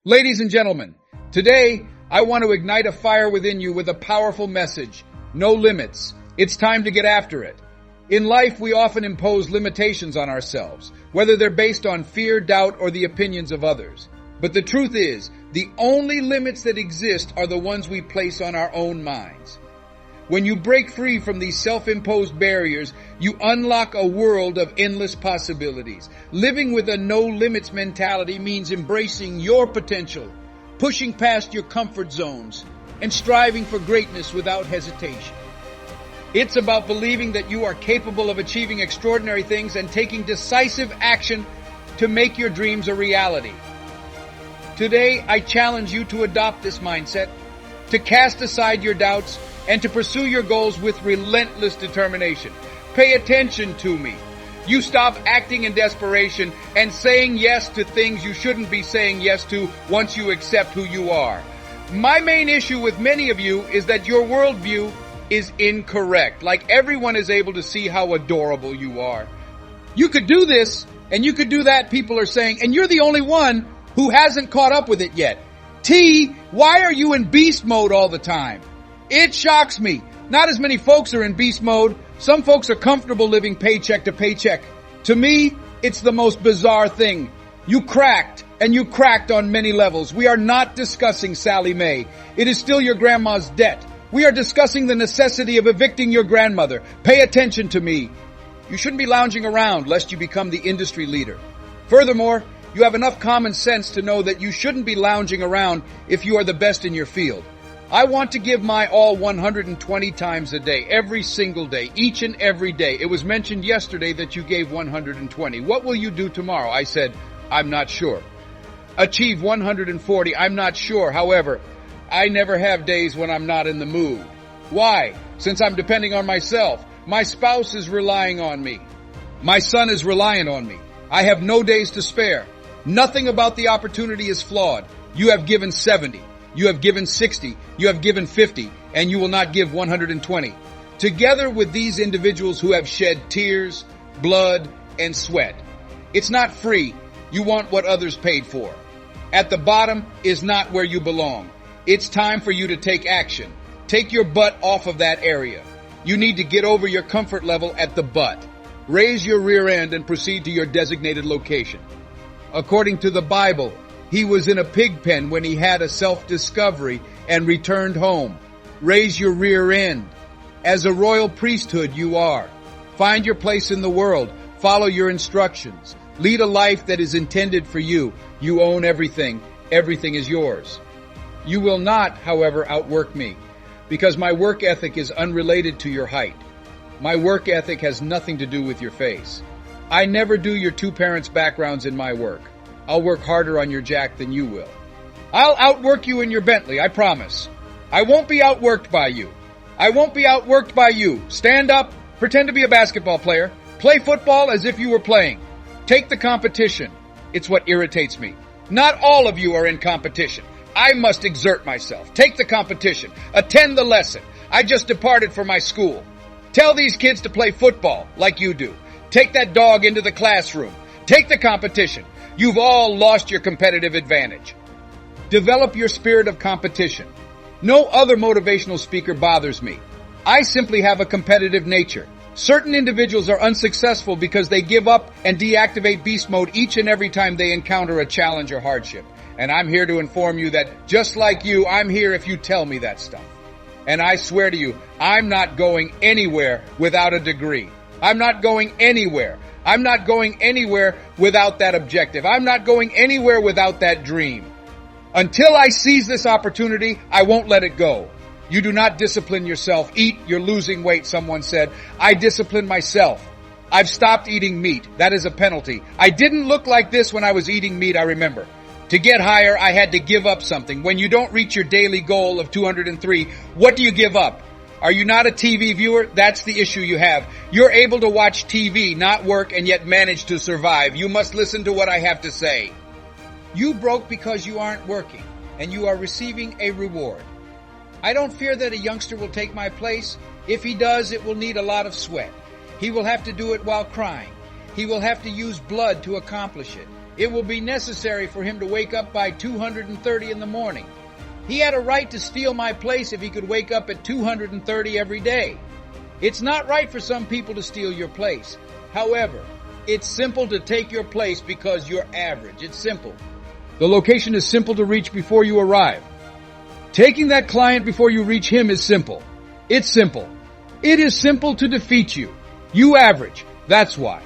Ladies and gentlemen, today I want to ignite a fire within you with a powerful message. No limits. It's time to get after it. In life, we often impose limitations on ourselves, whether they're based on fear, doubt, or the opinions of others. But the truth is, the only limits that exist are the ones we place on our own minds. When you break free from these self-imposed barriers, you unlock a world of endless possibilities. Living with a no-limits mentality means embracing your potential, pushing past your comfort zones, and striving for greatness without hesitation. It's about believing that you are capable of achieving extraordinary things and taking decisive action to make your dreams a reality. Today, I challenge you to adopt this mindset, to cast aside your doubts, and to pursue your goals with relentless determination. Pay attention to me. You stop acting in desperation and saying yes to things you shouldn't be saying yes to once you accept who you are. My main issue with many of you is that your worldview is incorrect. Like everyone is able to see how adorable you are. You could do this and you could do that, people are saying, and you're the only one who hasn't caught up with it yet. T, why are you in beast mode all the time? It shocks me. Not as many folks are in beast mode. Some folks are comfortable living paycheck to paycheck. To me, it's the most bizarre thing. You cracked, and you cracked on many levels. We are not discussing Sally Mae. It is still your grandma's debt. We are discussing the necessity of evicting your grandmother. Pay attention to me. You shouldn't be lounging around lest you become the industry leader. Furthermore, you have enough common sense to know that you shouldn't be lounging around if you are the best in your field. I want to give my all 120 times a day, every single day, each and every day. It was mentioned yesterday that you gave 120. What will you do tomorrow? I said, I'm not sure. Achieve 140. I'm not sure. However, I never have days when I'm not in the mood. Why? Since I'm depending on myself. My spouse is relying on me. My son is reliant on me. I have no days to spare. Nothing about the opportunity is flawed. You have given 70. You have given 60, you have given 50, and you will not give 120. Together with these individuals who have shed tears, blood, and sweat. It's not free. You want what others paid for. At the bottom is not where you belong. It's time for you to take action. Take your butt off of that area. You need to get over your comfort level at the butt. Raise your rear end and proceed to your designated location. According to the Bible, he was in a pig pen when he had a self-discovery and returned home. Raise your rear end. As a royal priesthood you are. Find your place in the world. Follow your instructions. Lead a life that is intended for you. You own everything. Everything is yours. You will not, however, outwork me, because my work ethic is unrelated to your height. My work ethic has nothing to do with your face. I never do your two parents' backgrounds in my work. I'll work harder on your jack than you will. I'll outwork you in your Bentley, I promise. I won't be outworked by you. I won't be outworked by you. Stand up, pretend to be a basketball player. Play football as if you were playing. Take the competition. It's what irritates me. Not all of you are in competition. I must exert myself. Take the competition. Attend the lesson. I just departed from my school. Tell these kids to play football like you do. Take that dog into the classroom. Take the competition. You've all lost your competitive advantage. Develop your spirit of competition. No other motivational speaker bothers me. I simply have a competitive nature. Certain individuals are unsuccessful because they give up and deactivate beast mode each and every time they encounter a challenge or hardship. And I'm here to inform you that just like you, I'm here if you tell me that stuff. And I swear to you, I'm not going anywhere without a degree. I'm not going anywhere. I'm not going anywhere without that objective. I'm not going anywhere without that dream. Until I seize this opportunity, I won't let it go. You do not discipline yourself. Eat, you're losing weight, someone said. I discipline myself. I've stopped eating meat. That is a penalty. I didn't look like this when I was eating meat, I remember. To get higher, I had to give up something. When you don't reach your daily goal of 203, what do you give up? Are you not a TV viewer? That's the issue you have. You're able to watch TV, not work, and yet manage to survive. You must listen to what I have to say. You broke because you aren't working, and you are receiving a reward. I don't fear that a youngster will take my place. If he does, it will need a lot of sweat. He will have to do it while crying. He will have to use blood to accomplish it. It will be necessary for him to wake up by 230 in the morning. He had a right to steal my place if he could wake up at 230 every day. It's not right for some people to steal your place. However, it's simple to take your place because you're average. It's simple. The location is simple to reach before you arrive. Taking that client before you reach him is simple. It's simple. It is simple to defeat you. You average. That's why.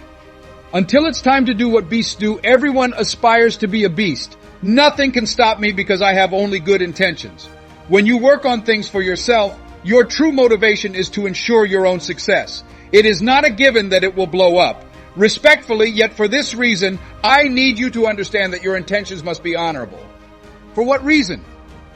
Until it's time to do what beasts do, everyone aspires to be a beast. Nothing can stop me because I have only good intentions. When you work on things for yourself, your true motivation is to ensure your own success. It is not a given that it will blow up. Respectfully, yet for this reason, I need you to understand that your intentions must be honorable. For what reason?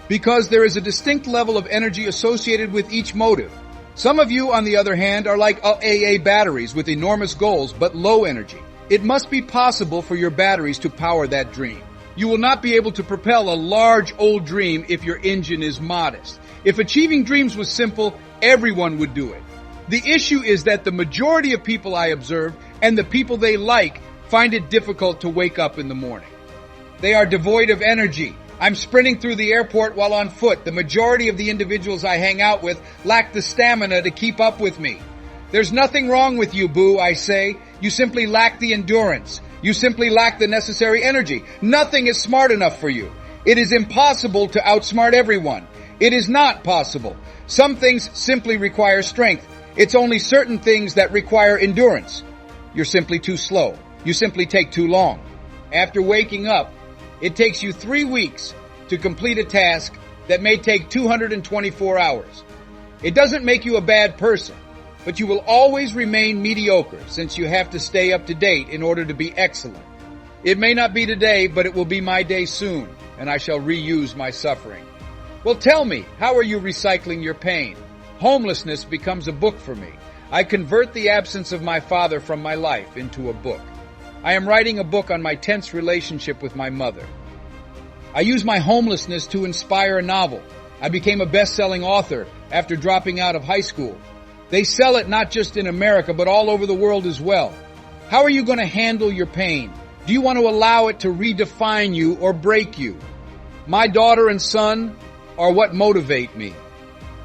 Because there is a distinct level of energy associated with each motive. Some of you, on the other hand, are like AA batteries with enormous goals but low energy. It must be possible for your batteries to power that dream. You will not be able to propel a large old dream if your engine is modest. If achieving dreams was simple, everyone would do it. The issue is that the majority of people I observe and the people they like find it difficult to wake up in the morning. They are devoid of energy. I'm sprinting through the airport while on foot. The majority of the individuals I hang out with lack the stamina to keep up with me. There's nothing wrong with you, boo, I say. You simply lack the endurance. You simply lack the necessary energy. Nothing is smart enough for you. It is impossible to outsmart everyone. It is not possible. Some things simply require strength. It's only certain things that require endurance. You're simply too slow. You simply take too long. After waking up, it takes you 3 weeks to complete a task that may take 224 hours. It doesn't make you a bad person, but you will always remain mediocre since you have to stay up to date in order to be excellent. It may not be today, but it will be my day soon, and I shall reuse my suffering. Well, tell me, how are you recycling your pain? Homelessness becomes a book for me. I convert the absence of my father from my life into a book. I am writing a book on my tense relationship with my mother. I use my homelessness to inspire a novel. I became a best-selling author after dropping out of high school. They sell it not just in America, but all over the world as well. How are you going to handle your pain? Do you want to allow it to redefine you or break you? My daughter and son are what motivate me.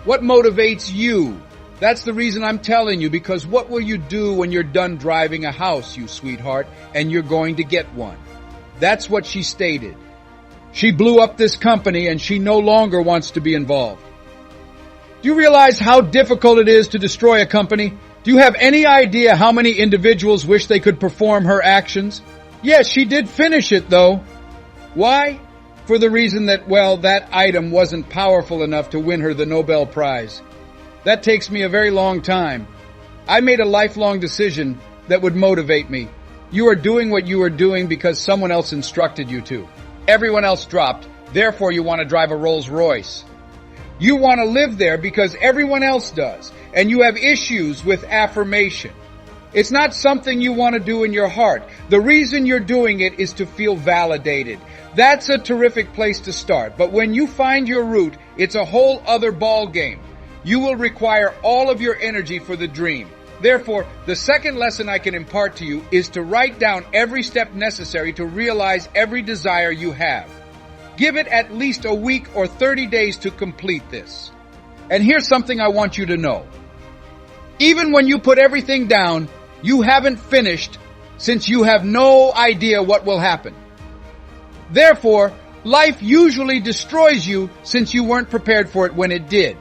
What motivates you? That's the reason I'm telling you, because what will you do when you're done driving a house, you sweetheart, and you're going to get one? That's what she stated. She blew up this company and she no longer wants to be involved. Do you realize how difficult it is to destroy a company? Do you have any idea how many individuals wish they could perform her actions? Yes, she did finish it though. Why? For the reason that, well, that item wasn't powerful enough to win her the Nobel Prize. That takes me a very long time. I made a lifelong decision that would motivate me. You are doing what you are doing because someone else instructed you to. Everyone else dropped, therefore you want to drive a Rolls Royce. You want to live there because everyone else does, and you have issues with affirmation. It's not something you want to do in your heart. The reason you're doing it is to feel validated. That's a terrific place to start, but when you find your route, it's a whole other ball game. You will require all of your energy for the dream. Therefore, the second lesson I can impart to you is to write down every step necessary to realize every desire you have. Give it at least a week or 30 days to complete this. And here's something I want you to know. Even when you put everything down, you haven't finished since you have no idea what will happen. Therefore, life usually destroys you since you weren't prepared for it when it did.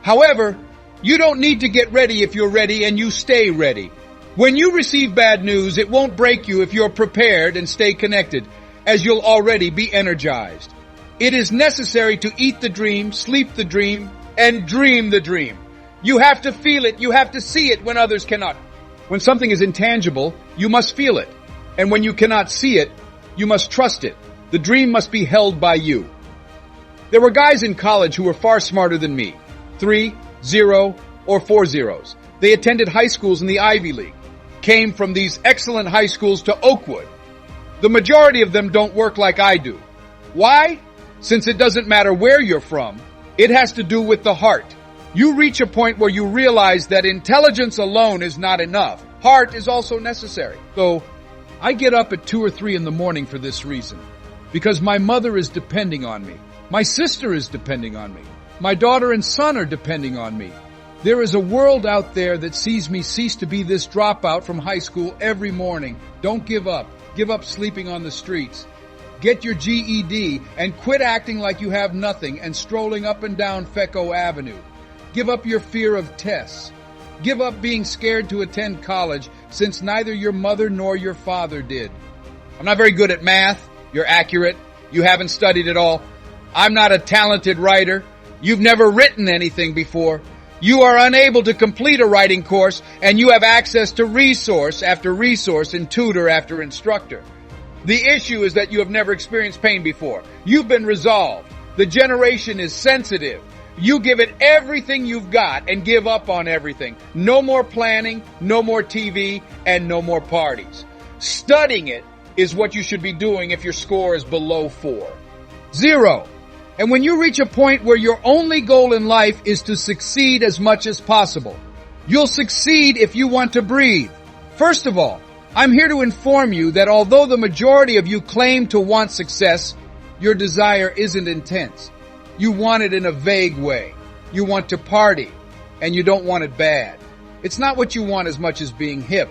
However, you don't need to get ready if you're ready and you stay ready. When you receive bad news, it won't break you if you're prepared and stay connected, as you'll already be energized. It is necessary to eat the dream, sleep the dream, and dream the dream. You have to feel it, you have to see it when others cannot. When something is intangible, you must feel it. And when you cannot see it, you must trust it. The dream must be held by you. There were guys in college who were far smarter than me. 3, 0, or 4 zeros. They attended high schools in the Ivy League, came from these excellent high schools to Oakwood. The majority of them don't work like I do. Why? Since it doesn't matter where you're from, it has to do with the heart. You reach a point where you realize that intelligence alone is not enough. Heart is also necessary. So, I get up at 2 or 3 in the morning for this reason. Because my mother is depending on me. My sister is depending on me. My daughter and son are depending on me. There is a world out there that sees me cease to be this dropout from high school every morning. Don't give up. Give up sleeping on the streets. Get your GED and quit acting like you have nothing and strolling up and down Fecco Avenue. Give up your fear of tests. Give up being scared to attend college since neither your mother nor your father did. I'm not very good at math. You're accurate. You haven't studied at all. I'm not a talented writer. You've never written anything before. You are unable to complete a writing course, and you have access to resource after resource and tutor after instructor. The issue is that you have never experienced pain before. You've been resolved. The generation is sensitive. You give it everything you've got and give up on everything. No more planning, no more TV, and no more parties. Studying it is what you should be doing if your score is below 4. 0. And when you reach a point where your only goal in life is to succeed as much as possible, you'll succeed if you want to breathe. First of all, I'm here to inform you that although the majority of you claim to want success, your desire isn't intense. You want it in a vague way. You want to party, and you don't want it bad. It's not what you want as much as being hip.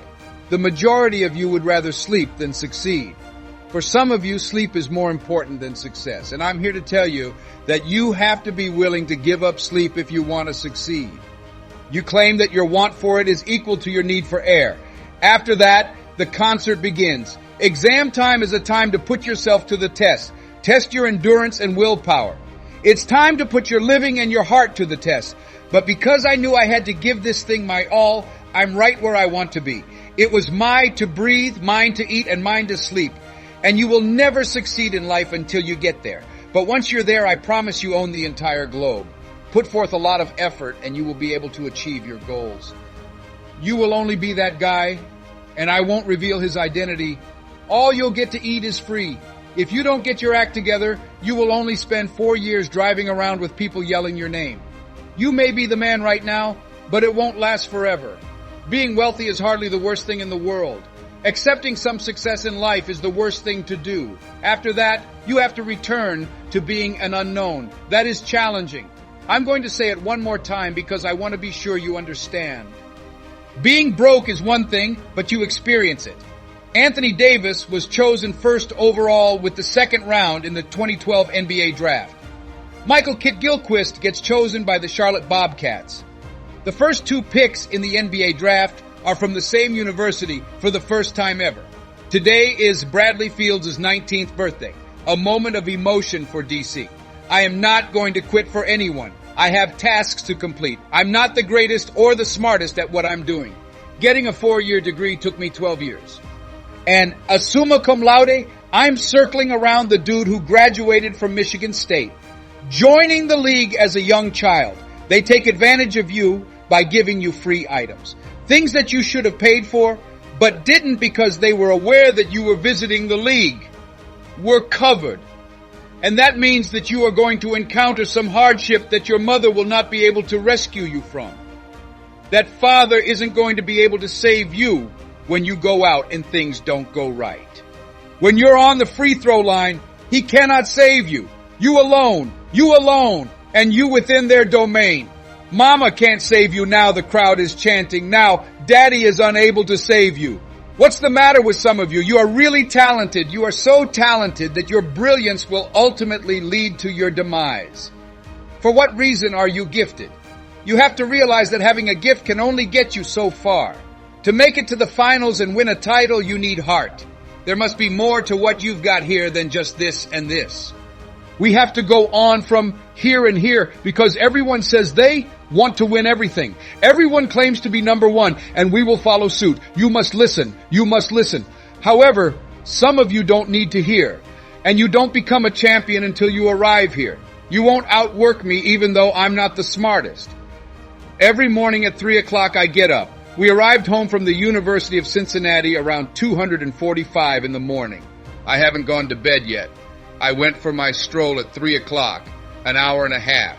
The majority of you would rather sleep than succeed. For some of you, sleep is more important than success. And I'm here to tell you that you have to be willing to give up sleep if you want to succeed. You claim that your want for it is equal to your need for air. After that, the concert begins. Exam time is a time to put yourself to the test. Test your endurance and willpower. It's time to put your living and your heart to the test. But because I knew I had to give this thing my all, I'm right where I want to be. It was mine to breathe, mine to eat, and mine to sleep. And you will never succeed in life until you get there. But once you're there, I promise you own the entire globe. Put forth a lot of effort and you will be able to achieve your goals. You will only be that guy, and I won't reveal his identity. All you'll get to eat is free. If you don't get your act together, you will only spend 4 years driving around with people yelling your name. You may be the man right now, but it won't last forever. Being wealthy is hardly the worst thing in the world. Accepting some success in life is the worst thing to do. After that, you have to return to being an unknown. That is challenging. I'm going to say it one more time because I want to be sure you understand. Being broke is one thing, but you experience it. Anthony Davis was chosen first overall with the second round in the 2012 NBA draft. Michael Kidd-Gilchrist gets chosen by the Charlotte Bobcats. The first 2 picks in the NBA draft are from the same university for the first time ever. Today is Bradley Fields' 19th birthday, a moment of emotion for DC. I am not going to quit for anyone. I have tasks to complete. I'm not the greatest or the smartest at what I'm doing. Getting a 4-year degree took me 12 years. And summa cum laude, I'm circling around the dude who graduated from Michigan State. Joining the league as a young child. They take advantage of you by giving you free items. Things that you should have paid for, but didn't because they were aware that you were visiting the league. Were covered. And that means that you are going to encounter some hardship that your mother will not be able to rescue you from. That father isn't going to be able to save you when you go out and things don't go right. When you're on the free throw line, he cannot save you. You alone, and you within their domain. Mama can't save you now, the crowd is chanting. Now, Daddy is unable to save you. What's the matter with some of you? You are really talented. You are so talented that your brilliance will ultimately lead to your demise. For what reason are you gifted? You have to realize that having a gift can only get you so far. To make it to the finals and win a title, you need heart. There must be more to what you've got here than just this and this. We have to go on from here and here because everyone says they want to win everything. Everyone claims to be number one, and we will follow suit. You must listen. You must listen. However, some of you don't need to hear, and you don't become a champion until you arrive here. You won't outwork me even though I'm not the smartest. Every morning at 3 o'clock I get up. We arrived home from the University of Cincinnati around 2:45 in the morning. I haven't gone to bed yet. I went for my stroll at 3 o'clock, an hour and a half,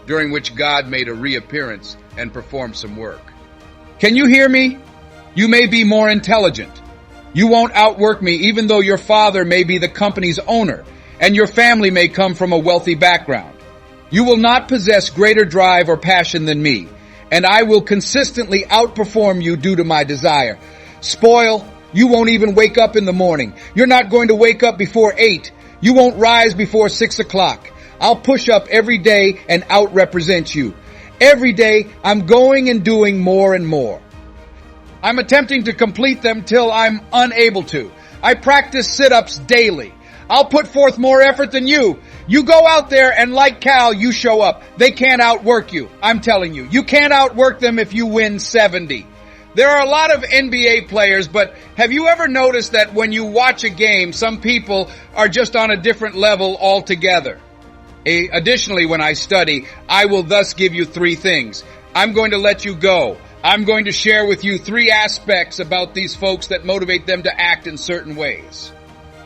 during which God made a reappearance and performed some work. Can you hear me? You may be more intelligent. You won't outwork me even though your father may be the company's owner and your family may come from a wealthy background. You will not possess greater drive or passion than me, and I will consistently outperform you due to my desire. Spoil, you won't even wake up in the morning. You're not going to wake up before 8. You won't rise before 6 o'clock. I'll push up every day and out-represent you. Every day, I'm going and doing more and more. I'm attempting to complete them till I'm unable to. I practice sit-ups daily. I'll put forth more effort than you. You go out there and like Cal, you show up. They can't outwork you. I'm telling you. You can't outwork them if you win 70. There are a lot of NBA players, but have you ever noticed that when you watch a game, some people are just on a different level altogether? Additionally, when I study, I will thus give you 3 things. I'm going to let you go. I'm going to share with you 3 aspects about these folks that motivate them to act in certain ways.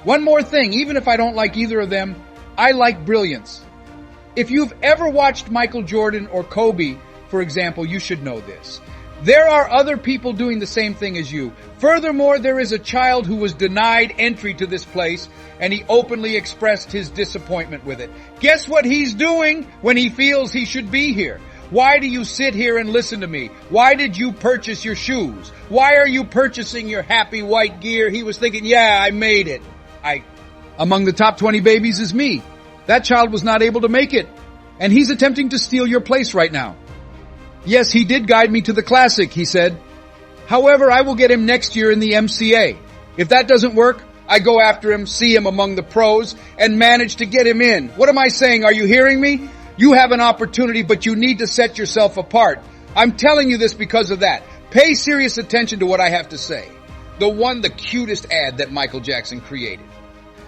One more thing, even if I don't like either of them, I like brilliance. If you've ever watched Michael Jordan or Kobe, for example, you should know this. There are other people doing the same thing as you. Furthermore, there is a child who was denied entry to this place, and he openly expressed his disappointment with it. Guess what he's doing when he feels he should be here? Why do you sit here and listen to me? Why did you purchase your shoes? Why are you purchasing your happy white gear? He was thinking, yeah, I made it. Among the top 20 babies is me. That child was not able to make it, and he's attempting to steal your place right now. Yes, he did guide me to the Classic, he said. However, I will get him next year in the MCA. If that doesn't work, I go after him, see him among the pros, and manage to get him in. What am I saying? Are you hearing me? You have an opportunity, but you need to set yourself apart. I'm telling you this because of that. Pay serious attention to what I have to say. The cutest ad that Michael Jackson created.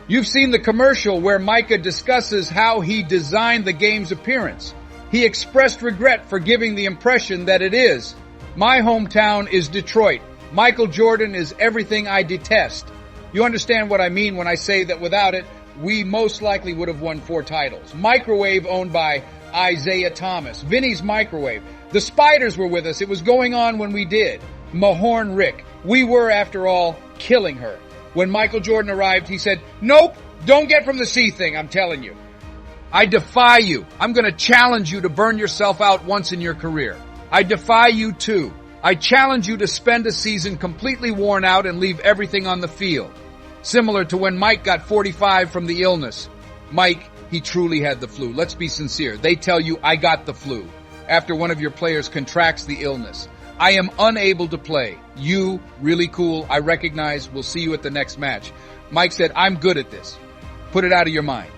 You've seen the commercial where Micah discusses how he designed the game's appearance. He expressed regret for giving the impression that it is. My hometown is Detroit. Michael Jordan is everything I detest. You understand what I mean when I say that without it, we most likely would have won 4 titles. Microwave owned by Isaiah Thomas. Vinny's Microwave. The Spiders were with us. It was going on when we did. Mahorn Rick. We were, after all, killing her. When Michael Jordan arrived, he said, nope, don't get from the sea thing, I'm telling you. I defy you. I'm going to challenge you to burn yourself out once in your career. I defy you too. I challenge you to spend a season completely worn out and leave everything on the field. Similar to when Mike got 45 from the illness. Mike, he truly had the flu. Let's be sincere. They tell you, I got the flu, after one of your players contracts the illness. I am unable to play. You, really cool, I recognize, we'll see you at the next match. Mike said, I'm good at this. Put it out of your mind.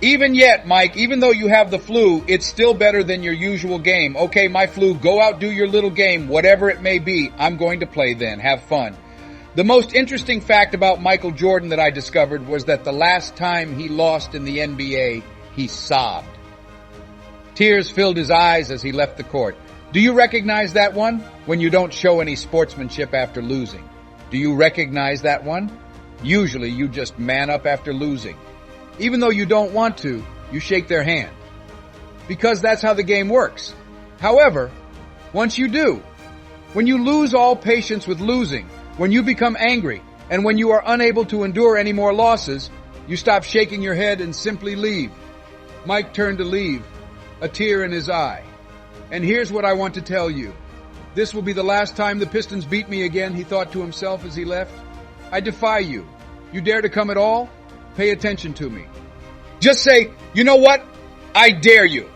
Even yet, Mike, even though you have the flu, it's still better than your usual game. Okay, my flu, go out, do your little game, whatever it may be. I'm going to play then. Have fun. The most interesting fact about Michael Jordan that I discovered was that the last time he lost in the NBA, he sobbed. Tears filled his eyes as he left the court. Do you recognize that one? When you don't show any sportsmanship after losing. Do you recognize that one? Usually you just man up after losing. Even though you don't want to, you shake their hand. Because that's how the game works. However, once you do, when you lose all patience with losing, when you become angry, and when you are unable to endure any more losses, you stop shaking your head and simply leave. Mike turned to leave, a tear in his eye. And here's what I want to tell you. This will be the last time the Pistons beat me again, he thought to himself as he left. I defy you. You dare to come at all? Pay attention to me. Just say, you know what? I dare you.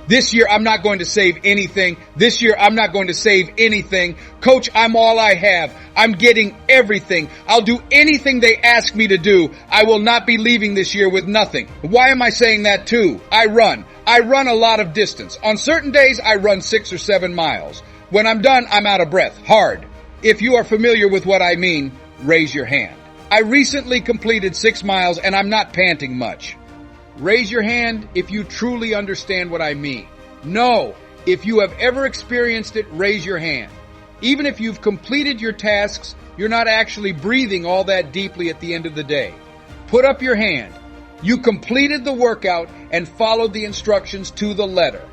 This year I'm not going to save anything. This year I'm not going to save anything. Coach, I'm all I have. I'm getting everything. I'll do anything they ask me to do. I will not be leaving this year with nothing. Why am I saying that too? I run. I run a lot of distance. On certain days I run 6 or 7 miles. When I'm done, I'm out of breath. Hard. If you are familiar with what I mean, raise your hand. I recently completed 6 miles and I'm not panting much. Raise your hand if you truly understand what I mean. No, if you have ever experienced it, raise your hand. Even if you've completed your tasks, you're not actually breathing all that deeply at the end of the day. Put up your hand. You completed the workout and followed the instructions to the letter.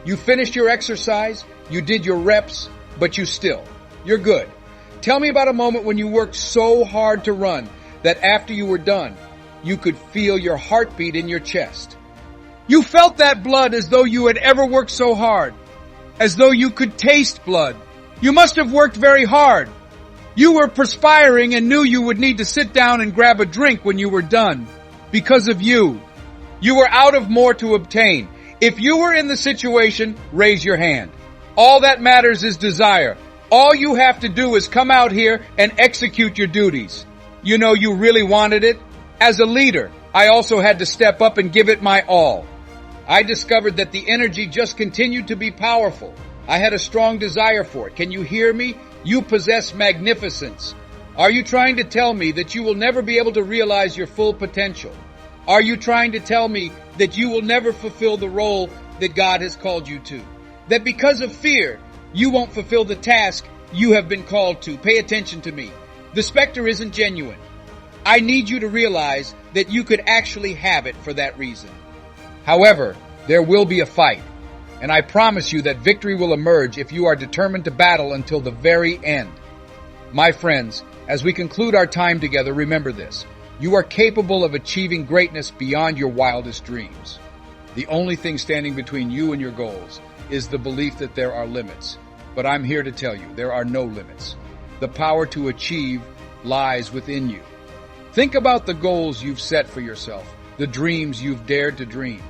You finished your exercise, you did your reps, but you're good. Tell me about a moment when you worked so hard to run that after you were done, you could feel your heartbeat in your chest. You felt that blood as though you had ever worked so hard, as though you could taste blood. You must have worked very hard. You were perspiring and knew you would need to sit down and grab a drink when you were done. Because of you. You were out of more to obtain. If you were in the situation, raise your hand. All that matters is desire. All you have to do is come out here and execute your duties. You know you really wanted it. As a leader, I also had to step up and give it my all. I discovered that the energy just continued to be powerful. I had a strong desire for it. Can you hear me? You possess magnificence. Are you trying to tell me that you will never be able to realize your full potential? Are you trying to tell me that you will never fulfill the role that God has called you to? That because of fear, you won't fulfill the task you have been called to? Pay attention to me. The specter isn't genuine. I need you to realize that you could actually have it for that reason. However, there will be a fight, and I promise you that victory will emerge if you are determined to battle until the very end. My friends, as we conclude our time together, remember this. You are capable of achieving greatness beyond your wildest dreams. The only thing standing between you and your goals is the belief that there are limits. But I'm here to tell you, there are no limits. The power to achieve lies within you. Think about the goals you've set for yourself, the dreams you've dared to dream.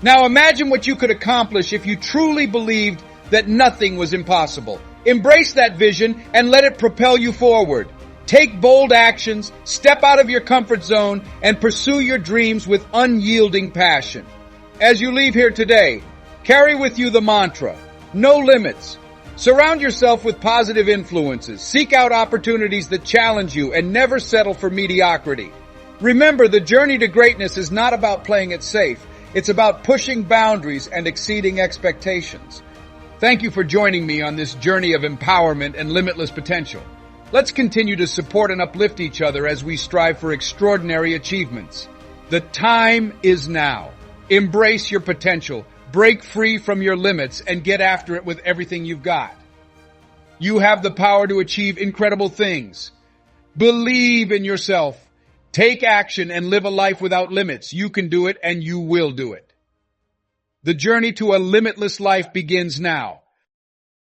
Now imagine what you could accomplish if you truly believed that nothing was impossible. Embrace that vision and let it propel you forward. Take bold actions, step out of your comfort zone, and pursue your dreams with unyielding passion. As you leave here today, carry with you the mantra, no limits. Surround yourself with positive influences. Seek out opportunities that challenge you and never settle for mediocrity. Remember, the journey to greatness is not about playing it safe. It's about pushing boundaries and exceeding expectations. Thank you for joining me on this journey of empowerment and limitless potential. Let's continue to support and uplift each other as we strive for extraordinary achievements. The time is now. Embrace your potential. Break free from your limits and get after it with everything you've got. You have the power to achieve incredible things. Believe in yourself. Take action and live a life without limits. You can do it and you will do it. The journey to a limitless life begins now.